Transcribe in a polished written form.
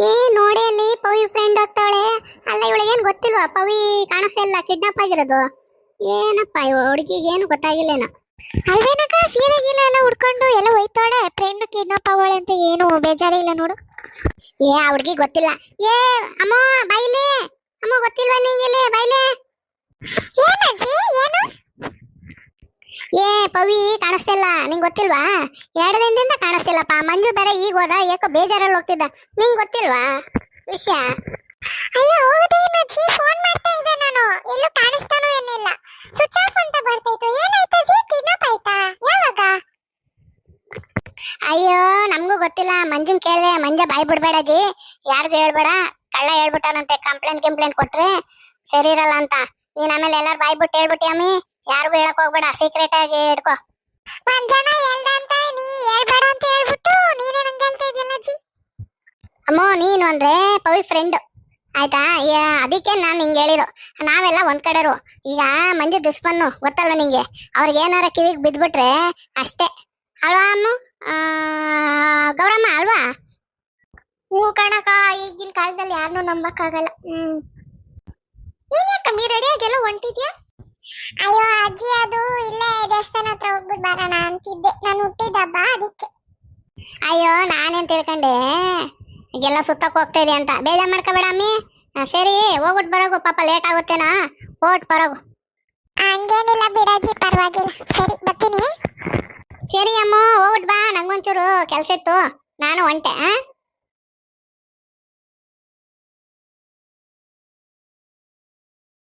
ಏ ನೋಡಿ ಅಲ್ಲಿ ಪವಿ ಫ್ರೆಂಡ್ ಹೋಗ್ತಾಳೆ. ಅಲ್ಲ ಇವಳಿಗೆ ಏನು ಗೊತ್ತಿಲ್ವಾ ಪವಿ ಕಾಣಿಸ್ತಾ ಇಲ್ಲ, ಕಿಡ್ನಾಪ್ ಆಗಿರೋದು. ಏನಪ್ಪ ಹುಡುಗಿಗೆ ಏನು ಗೊತ್ತಾಗಿಲ್ಲೇನೋ. ಅಲ್ವೇನಕ್ಕ ಸೀರೆ ಗೀರೆ ಎಲ್ಲ ಉಡ್ಕೊಂಡು ಎಲ್ಲ ಹೋಯ್ತಾಳೆ, ಫ್ರೆಂಡ್ ಕಿಡ್ನಾಪ್ ಆಗೋಳೆ ಅಂತ ಏನು ಬೇಜಾರಿಲ್ಲ ನೋಡು. ಏ ಆ ಹುಡುಗಿ ಗೊತ್ತಿಲ್ಲ. ಏ ಅಮ್ಮ ಬೈಲೆ, ಅಮ್ಮ ಗೊತ್ತಿಲ್ವಾ ನಿಂಗೆ? ಬೈಲೆ. ಏನಜ್ಜಿ ಏನು? ಏ ಪವಿ ಕಾಣಿಸ್ತಾ ಇಲ್ಲ, ನಿಂಗೆ ಗೊತ್ತಿಲ್ವಾ? 2 ದಿನದಿಂದ ಕಾಣಿಸ್ತಿಲ್ಲಪ್ಪ. ಮಂಜು ಬೇರೆ ಈಗ ಹೋದ, ಏಕೋ ಬೇಜಾರಲ್ಲಿ ಹೋಗ್ತಿದ್ದ. ನಿಂಗೆ ಗೊತ್ತಿಲ್ವಾ ವಿಷಯ? ಅಯ್ಯೋ ಹೌದೇನಜ್ಜಿ, ಫೋನ್ ಮಾಡ್ತಾ ಇದ್ದೆ ನಾನು, ಎಲ್ಲೂ ಕಾಣಿಸ್ತಾನೂ ಏನಿಲ್ಲ, ಸ್ವಿಚ್ ಆಫ್ ಅಂತ ಬರ್ತಾಯಿತ್ತು. ಏನಾಯ್ತಜ್ಜಿ, ಕಿಡ್ನಾಪ್ ಆಯ್ತಾ? ಯಾವಾಗ? ಅಯ್ಯೋ ನಮಗೂ ಗೊತ್ತಿಲ್ಲ. ಮಂಜುನ್ ಕೇಳಿದೆ, ಮಂಜ ಬಾಯ್ ಬಿಡ್ಬೇಡಜಿ, ಯಾರಿಗೂ ಹೇಳ್ಬೇಡ, ಕಳ್ಳ ಹೇಳ್ಬಿಟ್ಟಾನಂತೆ. ಕಂಪ್ಲೇಂಟ್ ಕೊಟ್ರೆ ಸರಿ ಇರಲ್ಲ ಅಂತ. ನೀನ್ ಆಮೇಲೆ ಎಲ್ಲಾರು ಬಾಯ್ ಬಿಟ್ಟು ಹೇಳ್ಬಿಟ್ಟಿ ಅಮ್ಮಿ, ಯಾರಿಗೂ ಹೇಳಕ್ ಹೋಗ್ಬೇಡ, ಸೀಕ್ರೆಟ್ ಆಗಿ ಇಟ್ಕೋ. ಮಂಜನ ಹೇಳ್ದ ಅಂತ ನೀ ಹೇಳ್ಬೇಡ ಅಂತ ಹೇಳ್ಬಿಟ್ಟು ನೀನೇ ನಂಗೆ ಹೇಳ್ತಾ ಇದೆಯಲ್ಲ ಅಜ್ಜಿ. ಅಮ್ಮ ನೀನು ಅಂದ್ರೆ ಪವಿ ಫ್ರೆಂಡ್ ಆಯ್ತಾ, ಅದಕ್ಕೆ ನಾನು ನಿಂಗೆ ಹೇಳಿದ್ದು. ನಾವೆಲ್ಲ ಒಂದ್ ಕಡೆರು. ಈಗ ಮಂಜು ದುಷ್ಮನ್ನು ಗೊತ್ತಲ್ವ ನಿಂಗೆ? ಅವ್ರಿಗೆ ಏನಾರ ಕಿವಿಗೆ ಬಿದ್ಬಿಟ್ರೆ ಅಷ್ಟೇ ಅಲ್ವಾ ಅಮ್ಮ? ಗೌರಮ್ಮ ಅಲ್ವಾ? ಹೂ ಕಣಕ, ಈಗಿನ ಕಾಲದಲ್ಲಿ ಯಾರನ್ನೂ ನಂಬಕ್ಕಾಗಲ್ಲ. ನೀನ್ ಯಾಕಮ್ಮಿ ರೆಡಿಯಾಗೆಲ್ಲ ಹೊಂಟಿದ್ಯಾ? ಅಯ್ಯೋ ಅಜ್ಜಿ, ಅದು ಇಲ್ಲೇ ದೇವಸ್ಥಾನ ಹತ್ರ ಹೋಗ್ಬಿಟ್ಟು ಬರೋಣ ಅಂತಿದ್ದೆ, ನಾನು ಹುಟ್ಟಿದ ಹಬ್ಬ ಅದಕ್ಕೆ. ಅಯ್ಯೋ ನಾನೇನ್ ತಿಳ್ಕೊಂಡೆ ಈಗೆಲ್ಲ ಸುತ್ತಕ್ ಹೋಗ್ತಾ ಇದೆ ಅಂತ. ಬೇಜಾರ್ ಮಾಡ್ಕೋಬೇಡ ಅಮ್ಮಿ. ಸರಿ ಹೋಗ್ಬಿಟ್ಟು ಬರೋಗು, ಪಾಪ ಲೇಟ್ ಆಗುತ್ತೇನೋ, ಹೋಗ್ಬಿಟ್ಟು ಬರೋಗು. ಹಂಗೇನಿಲ್ಲ ಬಿಡಜ್ಜಿ, ಪರವಾಗಿಲ್ಲ. ಸರಿ ಬರ್ತೀನಿ. ಸರಿ ಅಮ್ಮ, ಹೋಗ್ಬಿಟ್ಟು ಬಾ, ನಂಗೊಂಚೂರು ಕೆಲ್ಸ ಇತ್ತು, ನಾನು ಹೊಂಟೆ.